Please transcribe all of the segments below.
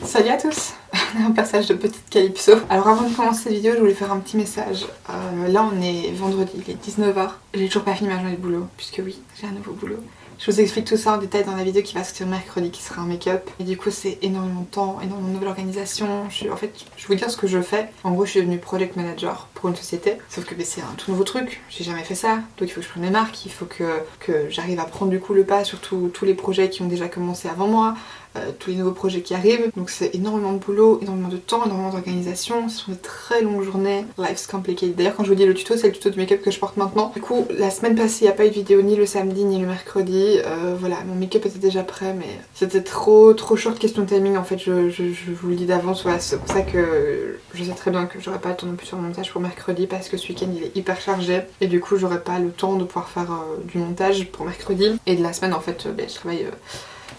Salut à tous. Un passage de petite calypso. Alors avant de commencer cette vidéo, je voulais faire un petit message. Là on est vendredi, il est 19h. J'ai toujours pas fini ma journée de boulot, puisque oui, j'ai un nouveau boulot. Je vous explique tout ça en détail dans la vidéo qui va sortir mercredi, qui sera un make-up. Et du coup c'est énormément de temps, énormément de nouvelle organisation. En fait, je vais vous dire ce que je fais. En gros, je suis devenue project manager pour une société. Sauf que c'est un tout nouveau truc, j'ai jamais fait ça. Donc il faut que je prenne mes marques, il faut que j'arrive à prendre du coup le pas sur tous les projets qui ont déjà commencé avant moi. Tous les nouveaux projets qui arrivent, donc c'est énormément de boulot, énormément de temps, énormément d'organisation, ce sont des très longues journées, life's complicated. D'ailleurs quand je vous dis le tuto, c'est le tuto du make-up que je porte maintenant. Du coup la semaine passée il n'y a pas eu de vidéo ni le samedi ni le mercredi, voilà mon make-up était déjà prêt mais c'était trop short question timing en fait, je vous le dis d'avance, voilà, c'est pour ça que je sais très bien que j'aurai pas le temps non plus sur le montage pour mercredi parce que ce week-end il est hyper chargé et du coup j'aurai pas le temps de pouvoir faire du montage pour mercredi et de la semaine en fait je travaille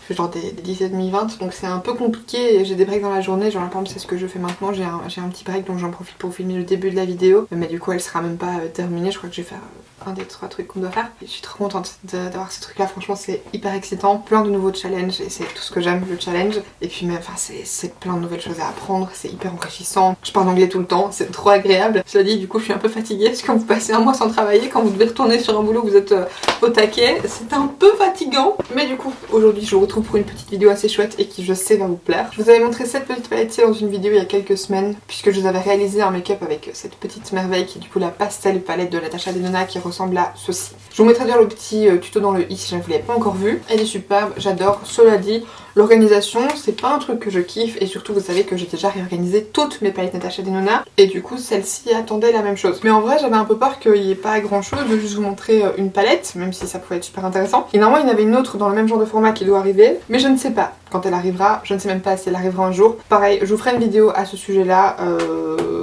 je fais genre des 17h30-20h donc c'est un peu compliqué, j'ai des breaks dans la journée, genre par exemple c'est ce que je fais maintenant, j'ai un petit break donc j'en profite pour filmer le début de la vidéo mais du coup elle sera même pas terminée, je crois que je vais faire un des 3 trucs qu'on doit faire. Et je suis trop contente d'avoir ce truc là, franchement c'est hyper excitant, plein de nouveaux challenges et c'est tout ce que j'aime le challenge et puis même enfin c'est plein de nouvelles choses à apprendre, c'est hyper enrichissant, je parle anglais tout le temps, c'est trop agréable. Je l'ai dit, du coup je suis un peu fatiguée parce que quand vous passez un mois sans travailler, quand vous devez retourner sur un boulot vous êtes au taquet, c'est un peu fatigant mais du coup aujourd'hui je vous retrouve pour une petite vidéo assez chouette et qui je sais va vous plaire. Je vous avais montré cette petite palette-ci dans une vidéo il y a quelques semaines puisque je vous avais réalisé un make-up avec cette petite merveille qui est du coup la pastel palette de Natasha Denona qui ressemble à ceci. Je vous mettrai d'ailleurs le petit tuto dans le i si jamais vous l'avez pas encore vu. Elle est superbe, j'adore. Cela dit, l'organisation c'est pas un truc que je kiffe et surtout vous savez que j'ai déjà réorganisé toutes mes palettes Natasha Denona et du coup celle-ci attendait la même chose. Mais en vrai j'avais un peu peur qu'il n'y ait pas grand chose, de juste vous montrer une palette, même si ça pouvait être super intéressant. Et normalement il y en avait une autre dans le même genre de format qui doit arriver, mais je ne sais pas quand elle arrivera, je ne sais même pas si elle arrivera un jour. Pareil, je vous ferai une vidéo à ce sujet là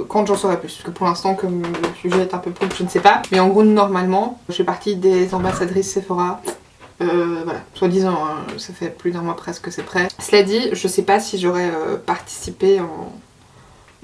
quand j'en saurai plus, parce que pour l'instant comme le sujet est un peu plus, je ne sais pas. Mais en gros normalement, je fais partie des ambassadrices Sephora. Voilà, soi-disant, hein, ça fait plus d'un mois presque que c'est prêt. Cela dit, je sais pas si j'aurais participé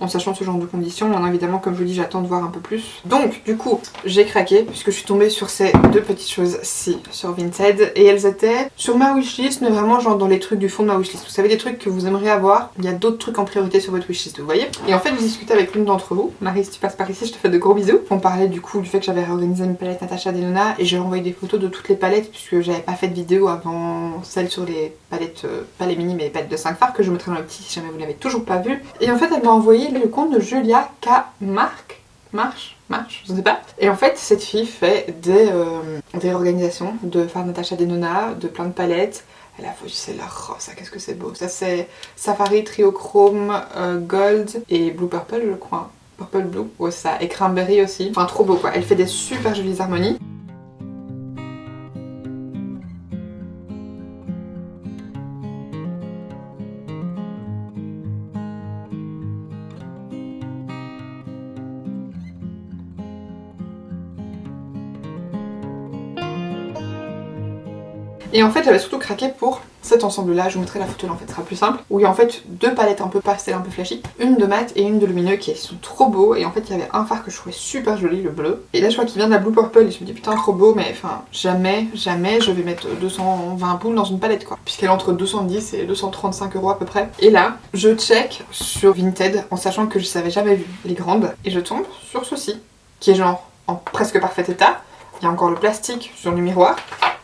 en sachant ce genre de conditions. Maintenant évidemment comme je vous dis j'attends de voir un peu plus. Donc du coup j'ai craqué puisque je suis tombée sur ces deux petites choses-ci sur Vinted et elles étaient sur ma wishlist mais vraiment genre dans les trucs du fond de ma wishlist. Vous savez des trucs que vous aimeriez avoir, il y a d'autres trucs en priorité sur votre wishlist vous voyez. Et en fait je discutais avec l'une d'entre vous, Marie si tu passes par ici je te fais de gros bisous. On parlait du coup du fait que j'avais réorganisé mes palettes Natasha Denona et j'ai renvoyé des photos de toutes les palettes puisque j'avais pas fait de vidéo avant celle sur les palettes, pas les mini mais les palettes de 5 fards que je mettrai dans le petit si jamais vous l'avez toujours pas vu. Et en fait elle m'a envoyé le compte de Julia K. Marche, je sais pas. Et en fait cette fille fait des réorganisations de fards Natasha Denona, de plein de palettes. Elle a fait c'est la rose, qu'est-ce que c'est beau. Ça c'est Safari, Trio Chrome, Gold et Blue Purple je crois. Purple Blue, ouais ça, et Cranberry aussi. Enfin trop beau quoi, elle fait des super jolies harmonies. Et en fait j'avais surtout craqué pour cet ensemble là, je vous mettrai la photo là en fait, ce sera plus simple. Où il y a en fait deux palettes un peu pastel, un peu flashy, une de mat et une de lumineux qui sont trop beaux. Et en fait il y avait un fard que je trouvais super joli, le bleu. Et là je vois qu'il vient de la Blue Purple et je me dis putain trop beau, mais enfin jamais je vais mettre 220 boules dans une palette quoi. Puisqu'elle est entre 210 et 235 € à peu près. Et là je check sur Vinted en sachant que je savais jamais vu les grandes. Et je tombe sur ceci, qui est genre en presque parfait état. Il y a encore le plastique sur le miroir.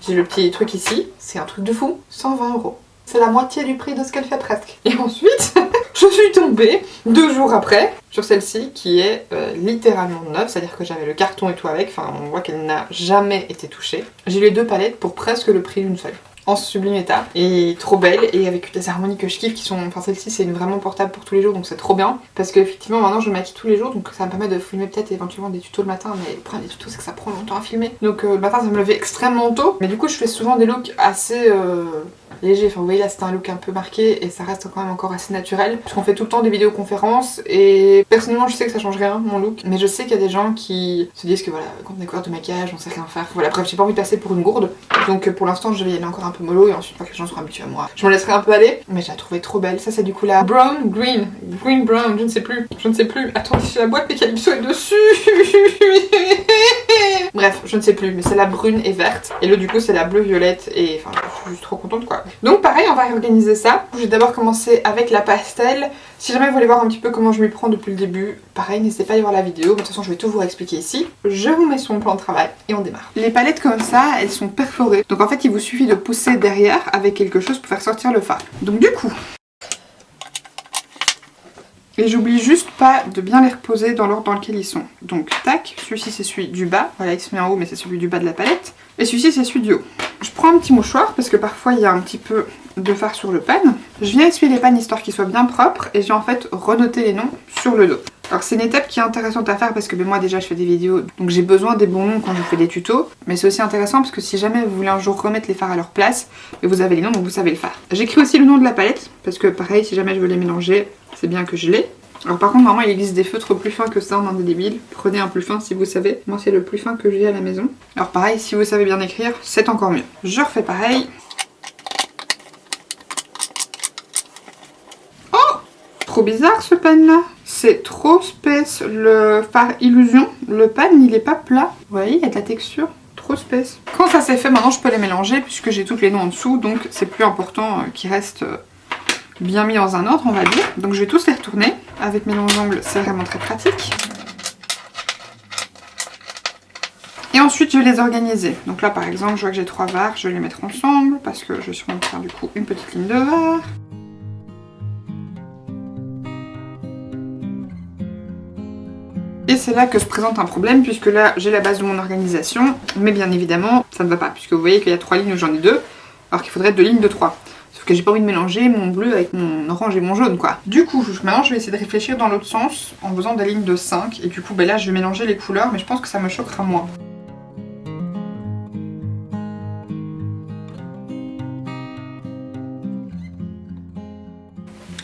J'ai le petit truc ici, c'est un truc de fou, 120 €. C'est la moitié du prix de ce qu'elle fait presque. Et ensuite, je suis tombée 2 jours après sur celle-ci qui est littéralement neuve, c'est-à-dire que j'avais le carton et tout avec, enfin on voit qu'elle n'a jamais été touchée. J'ai eu les deux palettes pour presque le prix d'une seule. En sublime état et trop belle et avec des harmonies que je kiffe qui sont, enfin celle-ci c'est une vraiment portable pour tous les jours donc c'est trop bien parce que effectivement maintenant je me maquille tous les jours donc ça me permet de filmer peut-être éventuellement des tutos le matin mais le problème des tutos c'est que ça prend longtemps à filmer donc le matin ça me levait extrêmement tôt mais du coup je fais souvent des looks assez léger, enfin vous voyez là c'était un look un peu marqué et ça reste quand même encore assez naturel puisqu'on fait tout le temps des vidéoconférences et personnellement je sais que ça change rien mon look mais je sais qu'il y a des gens qui se disent que voilà quand on est couvert de maquillage on sait rien faire, voilà bref j'ai pas envie de passer pour une gourde donc pour l'instant je vais y aller encore un peu mollo et ensuite pas que les gens seront habitués à moi je me laisserai un peu aller mais je la trouvais trop belle. Ça c'est du coup la brown green brown, je ne sais plus attendez j'ai la boîte mais Calypso est dessus. Bref, je ne sais plus, mais c'est la brune et verte. Et l'autre du coup c'est la bleue violette et enfin je suis juste trop contente quoi. Donc pareil, on va réorganiser ça. Je vais d'abord commencer avec la pastel. Si jamais vous voulez voir un petit peu comment je m'y prends depuis le début, pareil, n'hésitez pas à aller voir la vidéo. De toute façon, je vais tout vous expliquer ici. Je vous mets sur mon plan de travail et on démarre. Les palettes comme ça, elles sont perforées. Donc en fait, il vous suffit de pousser derrière avec quelque chose pour faire sortir le fard. Donc du coup... Et j'oublie juste pas de bien les reposer dans l'ordre dans lequel ils sont. Donc tac, celui-ci c'est celui du bas. Voilà, il se met en haut mais c'est celui du bas de la palette. Et celui-ci c'est celui du haut. Je prends un petit mouchoir parce que parfois il y a un petit peu de fard sur le pan. Je viens essuyer les pannes histoire qu'ils soient bien propres et j'ai en fait renoté les noms sur le dos. Alors c'est une étape qui est intéressante à faire parce que moi déjà je fais des vidéos donc j'ai besoin des bons noms quand je fais des tutos. Mais c'est aussi intéressant parce que si jamais vous voulez un jour remettre les fards à leur place, et vous avez les noms donc vous savez le faire. J'écris aussi le nom de la palette parce que pareil si jamais je veux les mélanger, c'est bien que je l'ai. Alors par contre normalement il existe des feutres plus fins que ça en indélébile. Prenez un plus fin si vous savez. Moi c'est le plus fin que j'ai à la maison. Alors pareil si vous savez bien écrire c'est encore mieux. Je refais pareil. Oh, trop bizarre ce pan là. C'est trop space. Le fard illusion, le pan il est pas plat. Vous voyez il y a de la texture. Trop space. Quand ça c'est fait maintenant je peux les mélanger puisque j'ai toutes les noms en dessous donc c'est plus important qu'ils restent... bien mis dans un ordre on va dire. Donc je vais tous les retourner. Avec mes longs ongles c'est vraiment très pratique. Et ensuite je vais les organiser. Donc là par exemple je vois que j'ai 3 vards, je vais les mettre ensemble parce que je vais sûrement faire du coup une petite ligne de vards. Et c'est là que se présente un problème puisque là j'ai la base de mon organisation. Mais bien évidemment ça ne va pas puisque vous voyez qu'il y a 3 lignes où j'en ai 2 alors qu'il faudrait 2 lignes de 3. Que j'ai pas envie de mélanger mon bleu avec mon orange et mon jaune quoi. Du coup maintenant je vais essayer de réfléchir dans l'autre sens en faisant des lignes de 5 et du coup là je vais mélanger les couleurs mais je pense que ça me choquera moins.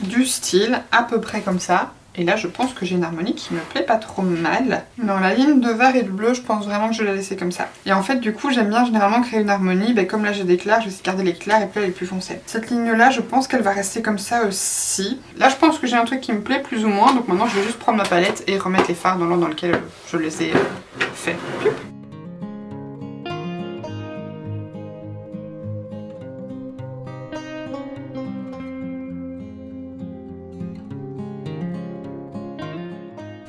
Du style à peu près comme ça. Et là je pense que j'ai une harmonie qui me plaît pas trop mal. Dans la ligne de vert et de bleu je pense vraiment que je vais la laisser comme ça. Et en fait du coup j'aime bien généralement créer une harmonie. Comme là j'ai des clairs, je vais essayer de garder les clairs et puis là les plus foncés. Cette ligne là je pense qu'elle va rester comme ça aussi. Là je pense que j'ai un truc qui me plaît plus ou moins. Donc maintenant je vais juste prendre ma palette et remettre les fards dans l'ordre dans lequel je les ai faits.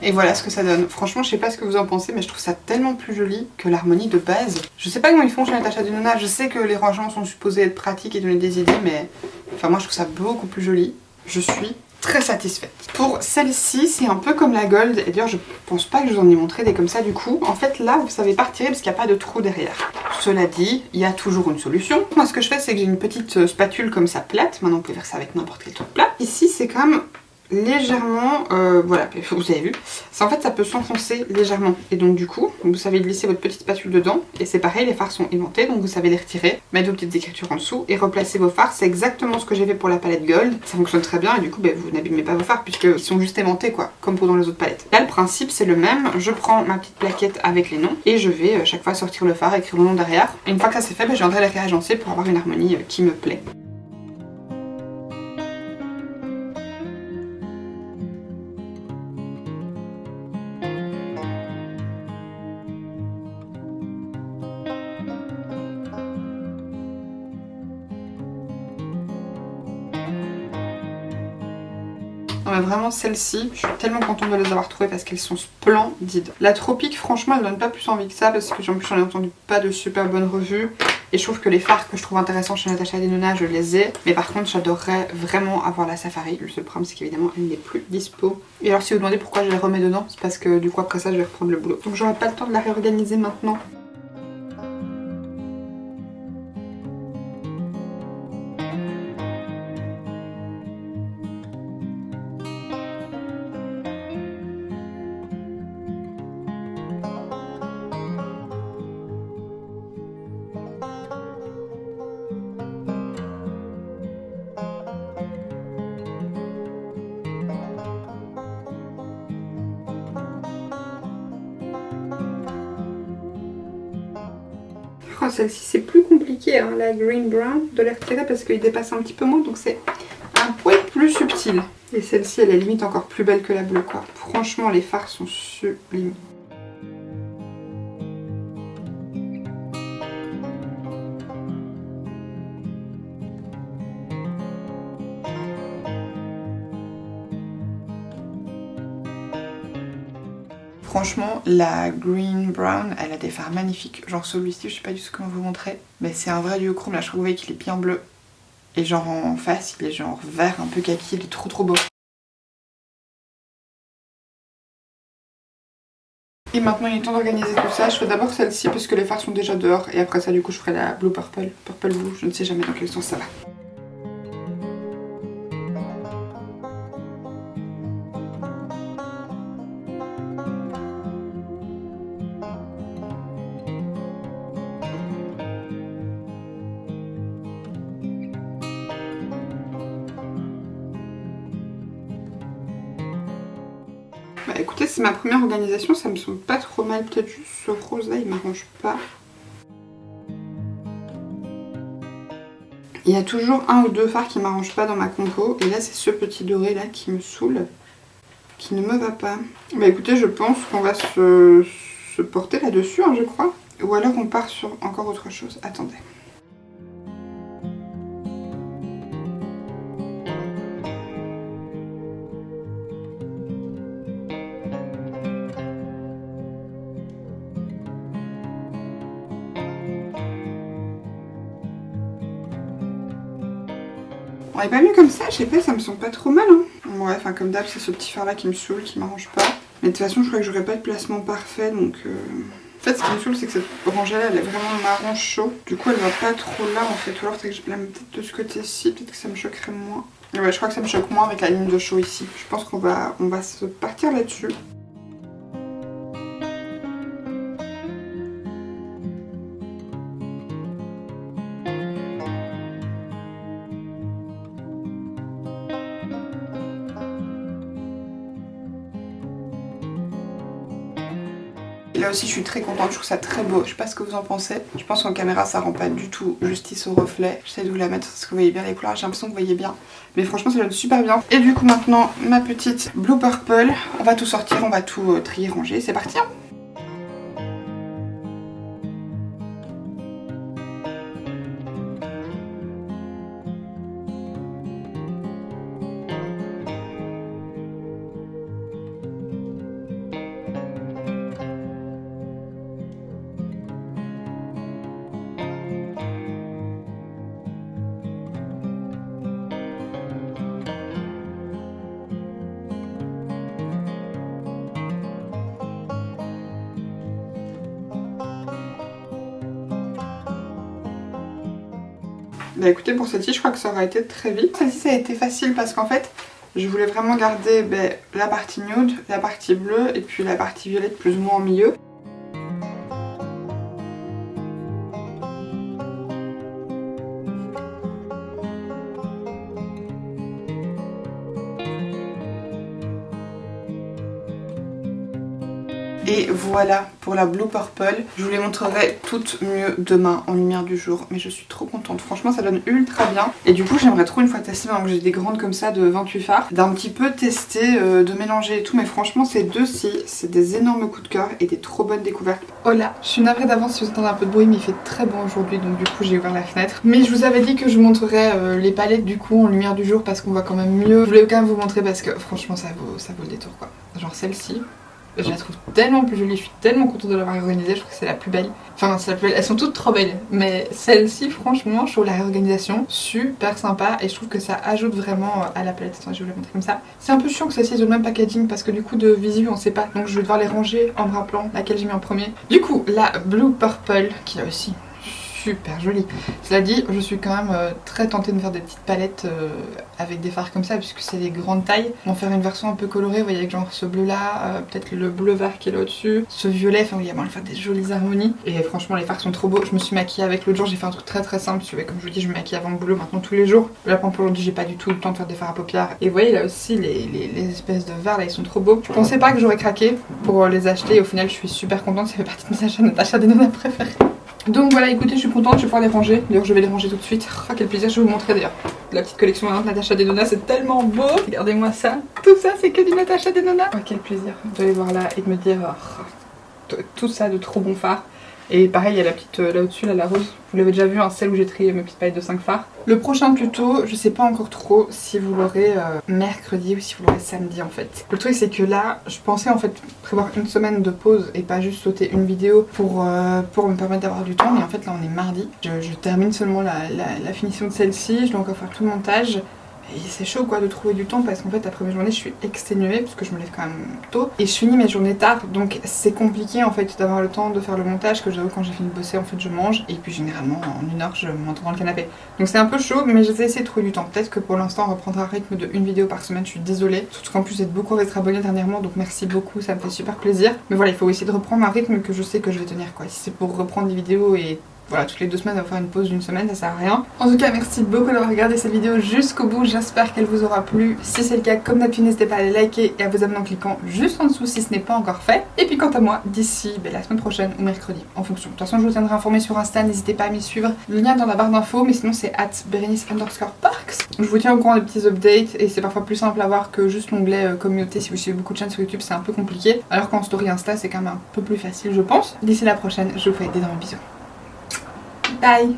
Et voilà ce que ça donne. Franchement, je sais pas ce que vous en pensez, mais je trouve ça tellement plus joli que l'harmonie de base. Je sais pas comment ils font chez Natacha Denona. Je sais que les rangements sont supposés être pratiques et donner des idées, mais enfin moi je trouve ça beaucoup plus joli. Je suis très satisfaite. Pour celle-ci, c'est un peu comme la gold. Et d'ailleurs, je pense pas que je vous en ai montré des comme ça du coup. En fait, là, vous savez pas retirer parce qu'il n'y a pas de trou derrière. Cela dit, il y a toujours une solution. Moi, ce que je fais, c'est que j'ai une petite spatule comme ça plate. Maintenant, vous pouvez faire ça avec n'importe quel truc plat. Ici, c'est comme légèrement, voilà, vous avez vu, en fait ça peut s'enfoncer légèrement et donc du coup vous savez glisser votre petite spatule dedans et c'est pareil, les fards sont aimantés donc vous savez les retirer, mettre vos petites écritures en dessous et replacer vos fards. C'est exactement ce que j'ai fait pour la palette gold, ça fonctionne très bien et du coup vous n'abîmez pas vos fards puisqu'ils sont juste aimantés quoi, comme pour dans les autres palettes. Là le principe c'est le même, je prends ma petite plaquette avec les noms et je vais chaque fois sortir le fard, écrire le nom derrière et une fois que ça c'est fait, je viendrai les réagencer pour avoir une harmonie qui me plaît. Non mais vraiment celles-ci, je suis tellement contente de les avoir trouvées parce qu'elles sont splendides. La Tropique franchement elle donne pas plus envie que ça parce que j'en ai entendu pas de super bonnes revues. Et je trouve que les fards que je trouve intéressants chez Natacha Denona je les ai. Mais par contre j'adorerais vraiment avoir la Safari. Le seul problème c'est qu'évidemment elle n'est plus dispo. Et alors si vous vous demandez pourquoi je les remets dedans, c'est parce que du coup après ça je vais reprendre le boulot. Donc j'aurai pas le temps de la réorganiser maintenant. Oh, celle-ci c'est plus compliqué, hein, la green brown, de les retirer parce qu'il dépasse un petit peu moins donc c'est un poil plus subtil. Et celle-ci elle est limite encore plus belle que la bleue quoi. Franchement les fards sont sublimes. Franchement, la Green Brown, elle a des fards magnifiques. Genre celui-ci, je sais pas du tout comment vous montrer. Mais c'est un vrai duochrome, là je trouve vous voyez qu'il est bien bleu. Et genre en face, il est genre vert, un peu kaki, il est trop beau. Et maintenant il est temps d'organiser tout ça. Je ferai d'abord celle-ci parce que les fards sont déjà dehors. Et après ça du coup je ferai la Blue Purple. Purple Blue, je ne sais jamais dans quel sens ça va. Bah écoutez, c'est ma première organisation, ça me semble pas trop mal. Peut-être juste ce rose là, il m'arrange pas. Il y a toujours un ou deux fards qui m'arrangent pas dans ma compo. Et là c'est ce petit doré là qui me saoule, qui ne me va pas. Bah écoutez, je pense qu'on va se porter là-dessus, hein, je crois. Ou alors on part sur encore autre chose. Attendez. On l'avait pas mis comme ça, je sais pas, ça me semble pas trop mal. Hein. Ouais, enfin comme d'hab, c'est ce petit fard là qui me saoule, qui m'arrange pas. Mais de toute façon, je crois que j'aurais pas de placement parfait, donc... En fait, ce qui me saoule, c'est que cette rangée là, elle est vraiment marron chaud. Du coup, elle va pas trop là en fait. Ou alors, c'est que je la mets peut-être de ce côté-ci, peut-être que ça me choquerait moins. Ouais, je crois que ça me choque moins avec la ligne de chaud ici. Je pense qu'on va se partir là-dessus. Là aussi je suis très contente, je trouve ça très beau, je sais pas ce que vous en pensez. Je pense qu'en caméra ça rend pas du tout justice au reflet. J'essaie de vous la mettre parce que vous voyez bien les couleurs, j'ai l'impression que vous voyez bien. Mais franchement ça donne super bien. Et du coup maintenant ma petite Blue Purple, on va tout sortir, on va tout trier, ranger, c'est parti hein. Bah écoutez, pour celle-ci je crois que ça aura été très vite. Celle-ci ça a été facile parce qu'en fait je voulais vraiment garder la partie nude, la partie bleue et puis la partie violette plus ou moins au milieu. Et voilà pour la Blue Purple. Je vous les montrerai toutes mieux demain en lumière du jour. Mais je suis trop contente. Franchement, ça donne ultra bien. Et du coup, j'aimerais trop une fois tester, maintenant que j'ai des grandes comme ça de 28 fards, d'un petit peu tester, de mélanger et tout. Mais franchement, ces deux-ci, c'est des énormes coups de cœur et des trop bonnes découvertes. Oh là, je suis navrée d'avance si vous entendez un peu de bruit, mais il fait très bon aujourd'hui. Donc du coup, j'ai ouvert la fenêtre. Mais je vous avais dit que je vous montrerais les palettes du coup en lumière du jour parce qu'on voit quand même mieux. Je voulais quand même vous montrer parce que franchement, ça vaut le détour quoi. Genre celle-ci. Je la trouve tellement plus jolie, je suis tellement contente de l'avoir organisée, je trouve que c'est la plus belle. Enfin, c'est la plus belle, elles sont toutes trop belles. Mais celle-ci, franchement, je trouve la réorganisation super sympa et je trouve que ça ajoute vraiment à la palette. Attends, je vais vous la montrer comme ça. C'est un peu chiant que celle-ci soit le même packaging parce que du coup, de visu, on sait pas. Donc je vais devoir les ranger en me rappelant laquelle j'ai mis en premier. Du coup, la Blue Purple, qui est aussi super jolie. Cela dit, je suis quand même très tentée de me faire des petites palettes avec des fards comme ça puisque c'est des grandes tailles. On va faire une version un peu colorée, vous voyez, avec genre ce bleu là, peut-être le bleu vert qui est là au-dessus, ce violet, enfin il y a moyen de faire des jolies harmonies. Et franchement les fards sont trop beaux. Je me suis maquillée avec l'autre jour, j'ai fait un truc très simple, comme je vous dis, je me maquille avant le boulot maintenant tous les jours. Là pour aujourd'hui j'ai pas du tout le temps de faire des fards à paupières. Et vous voyez là aussi les espèces de verres là, ils sont trop beaux. Je pensais pas que j'aurais craqué pour les acheter et au final je suis super contente, ça fait partie de mes achats des nonas préférés. Donc voilà, écoutez, je suis contente, je vais pouvoir les ranger. D'ailleurs, je vais les ranger tout de suite. Oh, quel plaisir, je vais vous montrer d'ailleurs. La petite collection Natacha Denona, c'est tellement beau. Regardez-moi ça. Tout ça, c'est que du Natacha Denona. Oh, quel plaisir de les voir là et de me dire tout ça de trop bon fard. Et pareil, il y a la petite là au-dessus, là, la rose. Vous l'avez déjà vu, hein, celle où j'ai trié mes petites paillettes de 5 fards. Le prochain tuto, je sais pas encore trop si vous l'aurez mercredi ou si vous l'aurez samedi en fait. Le truc c'est que là, je pensais en fait prévoir une semaine de pause et pas juste sauter une vidéo pour me permettre d'avoir du temps. Mais en fait là on est mardi. Je termine seulement la finition de celle-ci, je dois encore faire tout le montage. Et c'est chaud quoi de trouver du temps parce qu'en fait après mes journées je suis exténuée parce que je me lève quand même tôt et je finis mes journées tard, donc c'est compliqué en fait d'avoir le temps de faire le montage, que j'avoue quand j'ai fini de bosser en fait je mange et puis généralement en une heure je m'entends dans le canapé. Donc c'est un peu chaud mais j'essaie d'essayer de trouver du temps. Peut-être que pour l'instant on reprendra un rythme de une vidéo par semaine, je suis désolée. Surtout qu'en plus vous êtes beaucoup à être abonnés dernièrement donc merci beaucoup, ça me fait super plaisir. Mais voilà, il faut essayer de reprendre un rythme que je sais que je vais tenir quoi. Si c'est pour reprendre des vidéos et voilà, toutes les 2 semaines, on va faire une pause d'une semaine, ça sert à rien. En tout cas, merci beaucoup d'avoir regardé cette vidéo jusqu'au bout. J'espère qu'elle vous aura plu. Si c'est le cas, comme d'habitude, n'hésitez pas à la liker et à vous abonner en cliquant juste en dessous si ce n'est pas encore fait. Et puis quant à moi, d'ici la semaine prochaine ou mercredi, en fonction. De toute façon, je vous tiendrai informé sur Insta, n'hésitez pas à m'y suivre. Le lien est dans la barre d'infos, mais sinon c'est @berenice_parks. Je vous tiens au courant des petits updates et c'est parfois plus simple à voir que juste l'onglet communauté. Si vous suivez beaucoup de chaînes sur YouTube, c'est un peu compliqué. Alors qu'en story Insta, c'est quand même un peu plus facile, je pense. D'ici la prochaine, je vous fais d'énormes bisous. Bye!